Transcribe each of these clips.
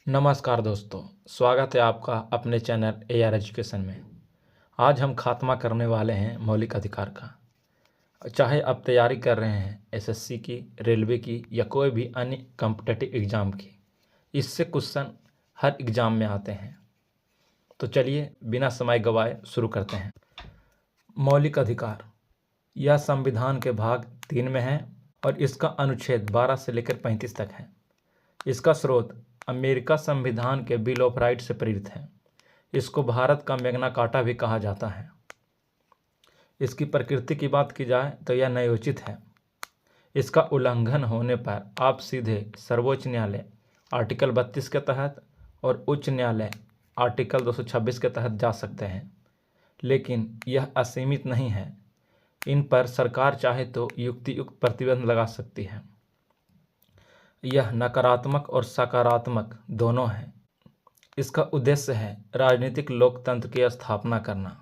नमस्कार दोस्तों, स्वागत है आपका अपने चैनल AR एजुकेशन में। आज हम खात्मा करने वाले हैं मौलिक अधिकार का। चाहे आप तैयारी कर रहे हैं SSC की, रेलवे की या कोई भी अन्य कॉम्पिटिटिव एग्ज़ाम की, इससे क्वेश्चन हर एग्ज़ाम में आते हैं। तो चलिए बिना समय गवाए शुरू करते हैं। मौलिक अधिकार यह संविधान के भाग 3 में है और इसका अनुच्छेद 12 से लेकर 35 तक है। इसका स्रोत अमेरिका संविधान के बिल ऑफ राइट से प्रेरित है। इसको भारत का मैग्ना कार्टा भी कहा जाता है। इसकी प्रकृति की बात की जाए तो यह न्यायोचित है। इसका उल्लंघन होने पर आप सीधे सर्वोच्च न्यायालय आर्टिकल 32 के तहत और उच्च न्यायालय आर्टिकल 226 के तहत जा सकते हैं, लेकिन यह असीमित नहीं है। इन पर सरकार चाहे तो युक्तियुक्त प्रतिबंध लगा सकती है। यह नकारात्मक और सकारात्मक दोनों है। इसका उद्देश्य है राजनीतिक लोकतंत्र की स्थापना करना।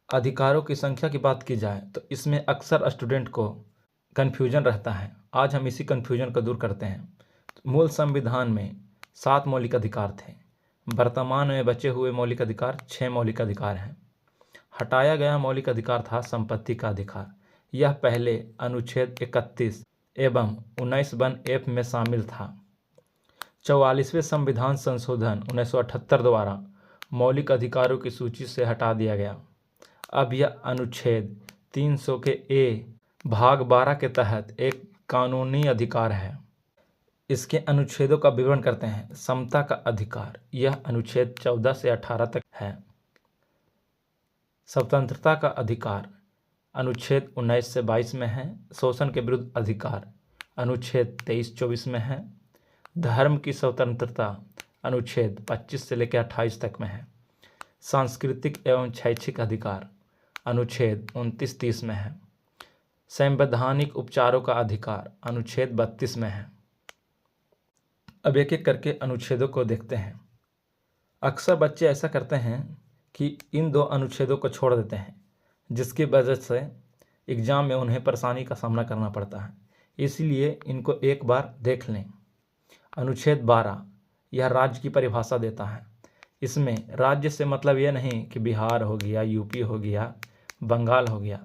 अधिकारों की संख्या की बात की जाए तो इसमें अक्सर स्टूडेंट को कन्फ्यूजन रहता है। आज हम इसी कन्फ्यूजन को दूर करते हैं। मूल संविधान में 7 मौलिक अधिकार थे। वर्तमान में बचे हुए मौलिक अधिकार 6 मौलिक अधिकार हैं। हटाया गया मौलिक अधिकार था संपत्ति का अधिकार। यह पहले अनुच्छेद 31 एवं 19(1)(f) में शामिल था। 44वें संविधान संशोधन 1978 द्वारा मौलिक अधिकारों की सूची से हटा दिया गया। अब यह अनुच्छेद 300 के ए भाग 12 के तहत एक कानूनी अधिकार है। इसके अनुच्छेदों का विवरण करते हैं। समता का अधिकार, यह अनुच्छेद 14 से 18 तक है। स्वतंत्रता का अधिकार अनुच्छेद 19 से 22 में है। शोषण के विरुद्ध अधिकार अनुच्छेद 23-24 में है। धर्म की स्वतंत्रता अनुच्छेद 25 से लेकर 28 तक में है। सांस्कृतिक एवं शैक्षिक अधिकार अनुच्छेद 29-30 में है। संवैधानिक उपचारों का अधिकार अनुच्छेद 32 में है। अब एक एक करके अनुच्छेदों को देखते हैं। अक्सर बच्चे ऐसा करते हैं कि इन 2 अनुच्छेदों को छोड़ देते हैं, जिसकी वजह से एग्ज़ाम में उन्हें परेशानी का सामना करना पड़ता है। इसलिए इनको एक बार देख लें। अनुच्छेद 12 यह राज्य की परिभाषा देता है। इसमें राज्य से मतलब यह नहीं कि बिहार हो गया, यूपी हो गया, बंगाल हो गया।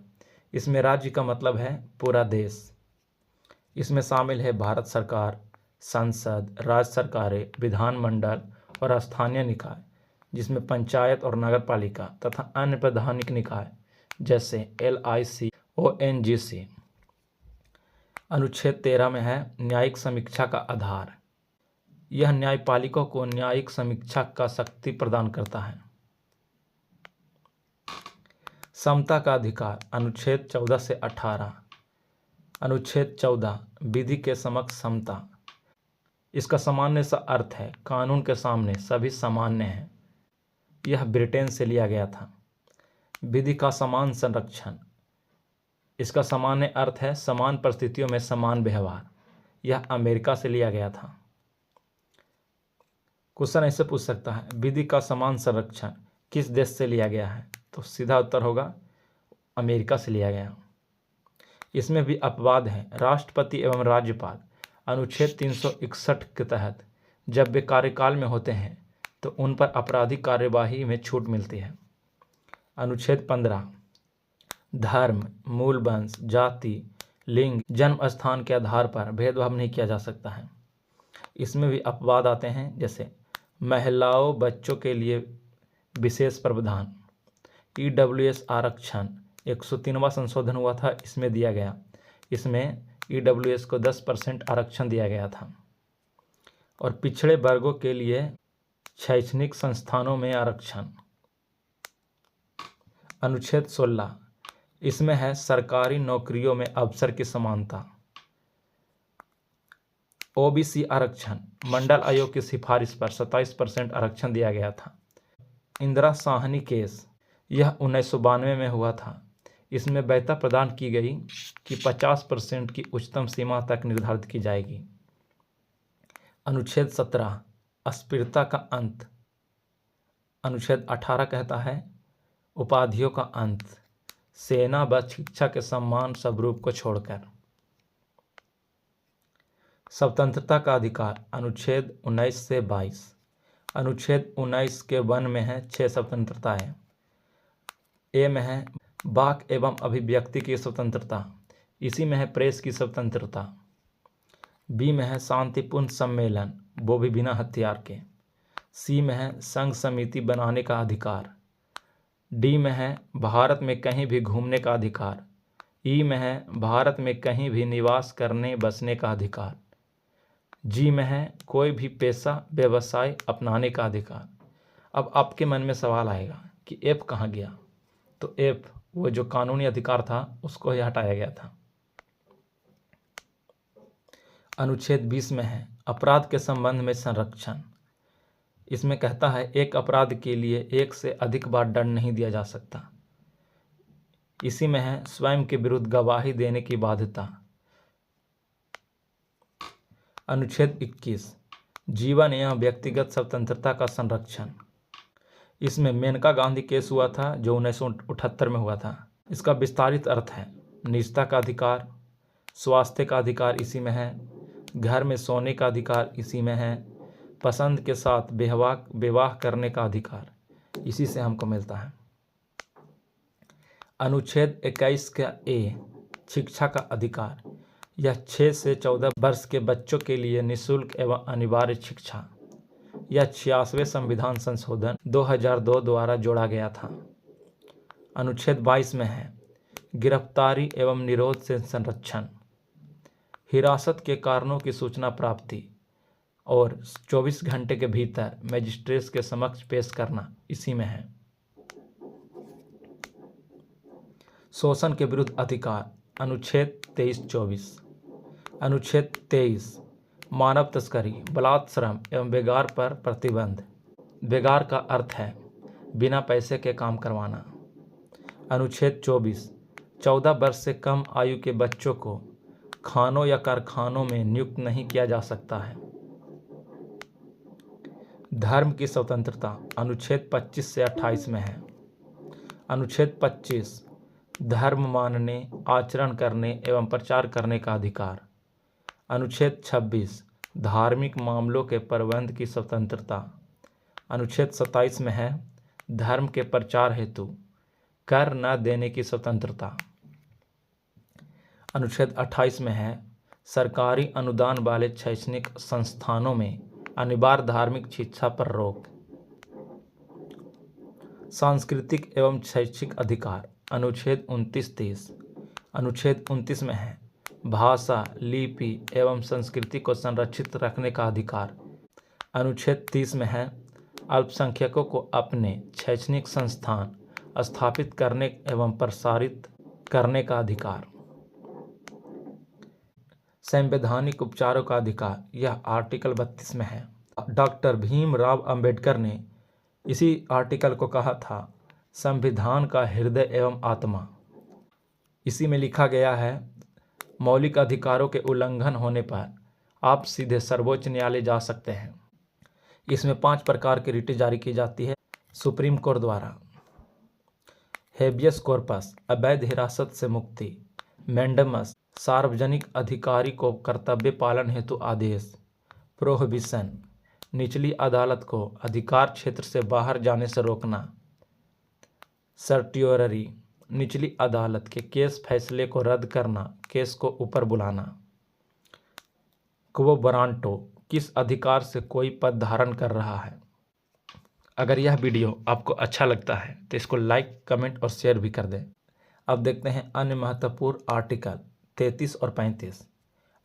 इसमें राज्य का मतलब है पूरा देश। इसमें शामिल है भारत सरकार, संसद, राज्य सरकारें, विधानमंडल और स्थानीय निकाय, जिसमें पंचायत और नगर पालिका तथा अन्य प्रशासनिक निकाय जैसे LIC, ONGC। अनुच्छेद 13 में है न्यायिक समीक्षा का आधार। यह न्यायपालिका को न्यायिक समीक्षा का शक्ति प्रदान करता है। समता का अधिकार अनुच्छेद 14 से 18। अनुच्छेद 14 विधि के समक्ष समता। इसका सामान्य सा अर्थ है कानून के सामने सभी सामान्य हैं। यह ब्रिटेन से लिया गया था। विधि का समान संरक्षण। इसका सामान्य अर्थ है समान परिस्थितियों में समान व्यवहार। यह अमेरिका से लिया गया था। क्वेश्चन ऐसे पूछ सकता है, विधि का समान संरक्षण किस देश से लिया गया है? तो सीधा उत्तर होगा अमेरिका से लिया गया। इसमें भी अपवाद है। राष्ट्रपति एवं राज्यपाल अनुच्छेद 361 के तहत जब वे कार्यकाल में होते हैं तो उन पर आपराधिक कार्यवाही में छूट मिलती है। अनुच्छेद 15 धर्म, मूल वंश, जाति, लिंग, जन्म स्थान के आधार पर भेदभाव नहीं किया जा सकता है। इसमें भी अपवाद आते हैं, जैसे महिलाओं, बच्चों के लिए विशेष प्रावधान। EWS आरक्षण 103वां संशोधन हुआ था, इसमें दिया गया। इसमें EWS को 10% आरक्षण दिया गया था। और पिछड़े वर्गों के लिए शैक्षणिक संस्थानों में आरक्षण। अनुच्छेद 16 इसमें है सरकारी नौकरियों में अवसर की समानता। OBC आरक्षण मंडल आयोग की सिफारिश पर 27% आरक्षण दिया गया था। इंदिरा साहनी केस यह 1992 में हुआ था। इसमें वैधता प्रदान की गई कि 50% की उच्चतम सीमा तक निर्धारित की जाएगी। अनुच्छेद 17 अस्पृश्यता का अंत। अनुच्छेद 18 कहता है उपाधियों का अंत, सेना व शिक्षा के सम्मान स्वरूप को छोड़कर। स्वतंत्रता का अधिकार अनुच्छेद 19 से 22। अनुच्छेद 19 के 1 में है 6 स्वतंत्रता है। ए में है वाक एवं अभिव्यक्ति की स्वतंत्रता, इसी में है प्रेस की स्वतंत्रता। बी में है शांतिपूर्ण सम्मेलन, वो भी बिना हथियार के। सी में है संघ समिति बनाने का अधिकार। डी में है भारत में कहीं भी घूमने का अधिकार। ई में है भारत में कहीं भी निवास करने बसने का अधिकार। जी में है कोई भी पेशा व्यवसाय अपनाने का अधिकार। अब आपके मन में सवाल आएगा कि एफ कहाँ गया, तो एफ वो जो कानूनी अधिकार था उसको ही हटाया गया था। अनुच्छेद 20 में है अपराध के संबंध में संरक्षण। इसमें कहता है एक अपराध के लिए एक से अधिक बार दंड नहीं दिया जा सकता। इसी में है स्वयं के विरुद्ध गवाही देने की बाध्यता। अनुच्छेद 21 जीवन एवं व्यक्तिगत स्वतंत्रता का संरक्षण। इसमें मेनका गांधी केस हुआ था जो 1978 में हुआ था। इसका विस्तारित अर्थ है निजता का अधिकार, स्वास्थ्य का अधिकार इसी में है, घर में सोने का अधिकार इसी में है, पसंद के साथ विवाह करने का अधिकार इसी से हमको मिलता है। अनुच्छेद 21 का ए शिक्षा का अधिकार, यह 6 से 14 वर्ष के बच्चों के लिए निःशुल्क एवं अनिवार्य शिक्षा। यह 86वें संविधान संशोधन 2002 द्वारा जोड़ा गया था। अनुच्छेद 22 में है गिरफ्तारी एवं निरोध से संरक्षण, हिरासत के कारणों की सूचना प्राप्ति और 24 घंटे के भीतर मजिस्ट्रेट के समक्ष पेश करना इसी में है। शोषण के विरुद्ध अधिकार अनुच्छेद 23-24। अनुच्छेद 23 मानव तस्करी, बलात्श्रम एवं बेगार पर प्रतिबंध। बेगार का अर्थ है बिना पैसे के काम करवाना। अनुच्छेद 24 14 वर्ष से कम आयु के बच्चों को खानों या कारखानों में नियुक्त नहीं किया जा सकता है। धर्म की स्वतंत्रता अनुच्छेद 25 से 28 में है। अनुच्छेद 25 धर्म मानने, आचरण करने एवं प्रचार करने का अधिकार। अनुच्छेद 26 धार्मिक मामलों के प्रबंध की स्वतंत्रता। अनुच्छेद 27 में है धर्म के प्रचार हेतु कर न देने की स्वतंत्रता। अनुच्छेद 28 में है सरकारी अनुदान वाले शैक्षणिक संस्थानों में अनिवार्य धार्मिक शिक्षा पर रोक। सांस्कृतिक एवं शैक्षिक अधिकार अनुच्छेद 29-30। अनुच्छेद 29 में है भाषा, लिपि एवं संस्कृति को संरक्षित रखने का अधिकार। अनुच्छेद 30 में है अल्पसंख्यकों को अपने शैक्षणिक संस्थान स्थापित करने एवं प्रसारित करने का अधिकार। संवैधानिक उपचारों का अधिकार, यह आर्टिकल 32 में है। डॉक्टर भीमराव अंबेडकर ने इसी आर्टिकल को कहा था संविधान का हृदय एवं आत्मा। इसी में लिखा गया है मौलिक अधिकारों के उल्लंघन होने पर आप सीधे सर्वोच्च न्यायालय जा सकते हैं। इसमें 5 प्रकार की रिटें जारी की जाती है सुप्रीम कोर्ट द्वारा। हेबियस कॉर्पस अवैध हिरासत से मुक्ति, मैंडेमस सार्वजनिक अधिकारी को कर्तव्य पालन हेतु आदेश, प्रोहिबिशन निचली अदालत को अधिकार क्षेत्र से बाहर जाने से रोकना, सर्टियोररी निचली अदालत के केस फैसले को रद्द करना, केस को ऊपर बुलाना, क्वो वारंटो किस अधिकार से कोई पद धारण कर रहा है। अगर यह वीडियो आपको अच्छा लगता है तो इसको लाइक, कमेंट और शेयर भी कर दें। अब देखते हैं अन्य महत्वपूर्ण आर्टिकल 33 और 35।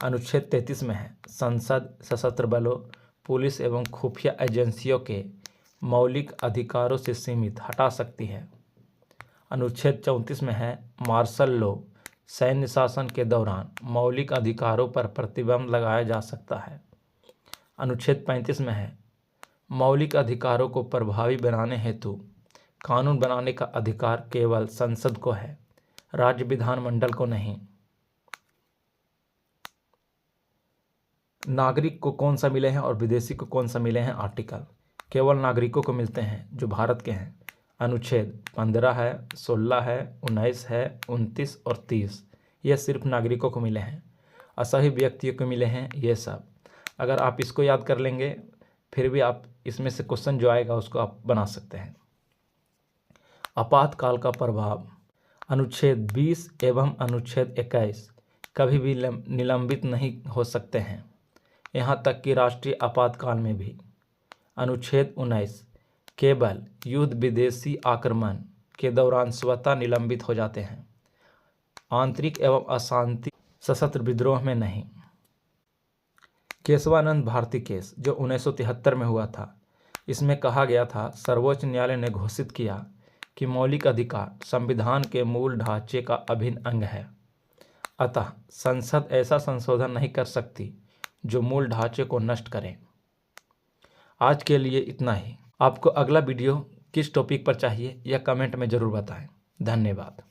अनुच्छेद 33 में है संसद सशस्त्र बलों, पुलिस एवं खुफिया एजेंसियों के मौलिक अधिकारों से सीमित हटा सकती है। अनुच्छेद 34 में है मार्शल लॉ, सैन्य शासन के दौरान मौलिक अधिकारों पर प्रतिबंध लगाया जा सकता है। अनुच्छेद 35 में है मौलिक अधिकारों को प्रभावी बनाने हेतु कानून बनाने का अधिकार केवल संसद को है, राज्य विधानमंडल को नहीं। नागरिक को कौन सा मिले हैं और विदेशी को कौन सा मिले हैं आर्टिकल, केवल नागरिकों को मिलते हैं जो भारत के हैं। अनुच्छेद 15 है, 16 है, 19 है, 29 और 30 ये सिर्फ नागरिकों को मिले हैं। असही व्यक्तियों को मिले हैं, ये सब। अगर आप इसको याद कर लेंगे फिर भी आप इसमें से क्वेश्चन जो आएगा उसको आप बना सकते हैं। आपातकाल का प्रभाव। अनुच्छेद 20 एवं अनुच्छेद 21 कभी भी निलंबित नहीं हो सकते हैं, यहाँ तक कि राष्ट्रीय आपातकाल में भी। अनुच्छेद 19 केवल युद्ध विदेशी आक्रमण के दौरान स्वतः निलंबित हो जाते हैं, आंतरिक एवं अशांति सशस्त्र विद्रोह में नहीं। केशवानंद भारती केस जो 1973 में हुआ था, इसमें कहा गया था सर्वोच्च न्यायालय ने घोषित किया कि मौलिक अधिकार संविधान के मूल ढांचे का अभिन्न अंग है, अतः संसद ऐसा संशोधन नहीं कर सकती जो मूल ढांचे को नष्ट करे। आज के लिए इतना ही। आपको अगला वीडियो किस टॉपिक पर चाहिए यह कमेंट में ज़रूर बताएं। धन्यवाद।